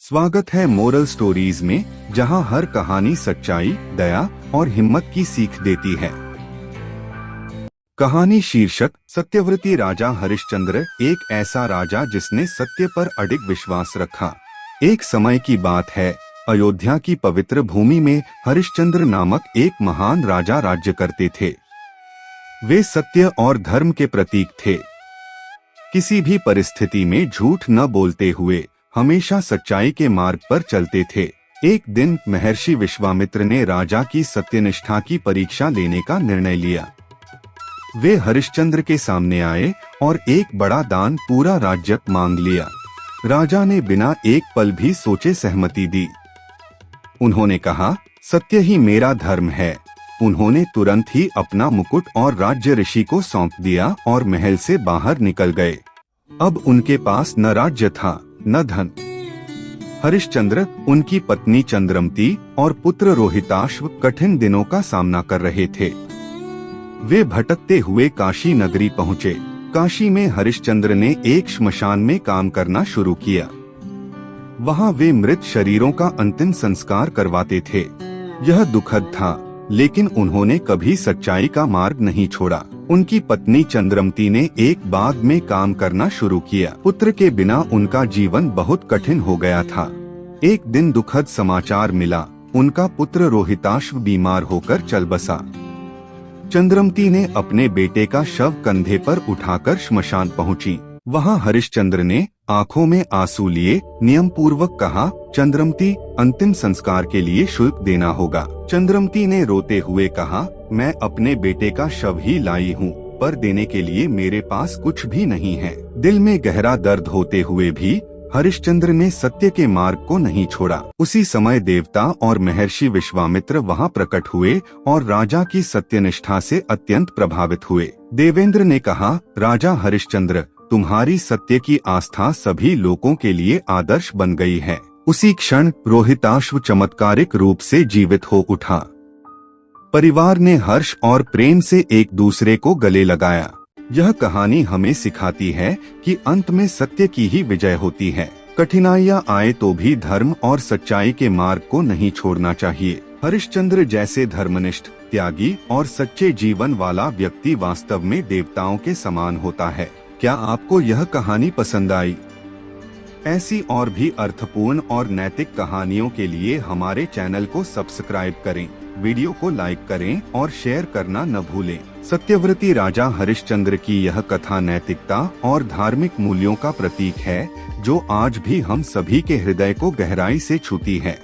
स्वागत है moral stories में, जहां हर कहानी सच्चाई, दया और हिम्मत की सीख देती है। कहानी शीर्षक सत्यव्रती राजा हरिश्चंद्र। एक ऐसा राजा जिसने सत्य पर अडिग विश्वास रखा। एक समय की बात है, अयोध्या की पवित्र भूमि में हरिश्चंद्र नामक एक महान राजा राज्य करते थे। वे सत्य और धर्म के प्रतीक थे। किसी भी परिस्थिति में झूठ न बोलते हुए हमेशा सच्चाई के मार्ग पर चलते थे। एक दिन महर्षि विश्वामित्र ने राजा की सत्यनिष्ठा की परीक्षा लेने का निर्णय लिया। वे हरिश्चंद्र के सामने आए और एक बड़ा दान, पूरा राज्य मांग लिया। राजा ने बिना एक पल भी सोचे सहमति दी। उन्होंने कहा, सत्य ही मेरा धर्म है। उन्होंने तुरंत ही अपना मुकुट और राज्य ऋषि को सौंप दिया और महल से बाहर निकल गए। अब उनके पास न राज्य था न धन। हरिश्चंद्र, उनकी पत्नी चंद्रमती और पुत्र रोहिताश्व कठिन दिनों का सामना कर रहे थे। वे भटकते हुए काशी नगरी पहुँचे। काशी में हरिश्चंद्र ने एक श्मशान में काम करना शुरू किया। वहाँ वे मृत शरीरों का अंतिम संस्कार करवाते थे। यह दुखद था, लेकिन उन्होंने कभी सच्चाई का मार्ग नहीं छोड़ा। उनकी पत्नी चंद्रमती ने एक बाग में काम करना शुरू किया। पुत्र के बिना उनका जीवन बहुत कठिन हो गया था। एक दिन दुखद समाचार मिला, उनका पुत्र रोहिताश्व बीमार होकर चल बसा। चंद्रमती ने अपने बेटे का शव कंधे पर उठाकर श्मशान पहुंची। वहां हरिश्चंद्र ने आंखों में आंसू लिए नियम पूर्वक कहा, चंद्रमती, अंतिम संस्कार के लिए शुल्क देना होगा। चंद्रमती ने रोते हुए कहा, मैं अपने बेटे का शव ही लाई हूँ, पर देने के लिए मेरे पास कुछ भी नहीं है। दिल में गहरा दर्द होते हुए भी हरिश्चंद्र ने सत्य के मार्ग को नहीं छोड़ा। उसी समय देवता और महर्षि विश्वामित्र वहाँ प्रकट हुए और राजा की सत्यनिष्ठा से अत्यंत प्रभावित हुए। देवेंद्र ने कहा, राजा हरिश्चंद्र, तुम्हारी सत्य की आस्था सभी लोगों के लिए आदर्श बन गई है। उसी क्षण रोहिताश्व चमत्कारिक रूप से जीवित हो उठा। परिवार ने हर्ष और प्रेम से एक दूसरे को गले लगाया। यह कहानी हमें सिखाती है कि अंत में सत्य की ही विजय होती है। कठिनाइयाँ आए तो भी धर्म और सच्चाई के मार्ग को नहीं छोड़ना चाहिए। हरिश्चंद्र जैसे धर्मनिष्ठ, त्यागी और सच्चे जीवन वाला व्यक्ति वास्तव में देवताओं के समान होता है। क्या आपको यह कहानी पसंद आई? ऐसी और भी अर्थपूर्ण और नैतिक कहानियों के लिए हमारे चैनल को सब्सक्राइब करें, वीडियो को लाइक करें और शेयर करना न भूलें। सत्यव्रती राजा हरिश्चंद्र की यह कथा नैतिकता और धार्मिक मूल्यों का प्रतीक है, जो आज भी हम सभी के हृदय को गहराई से छूती है।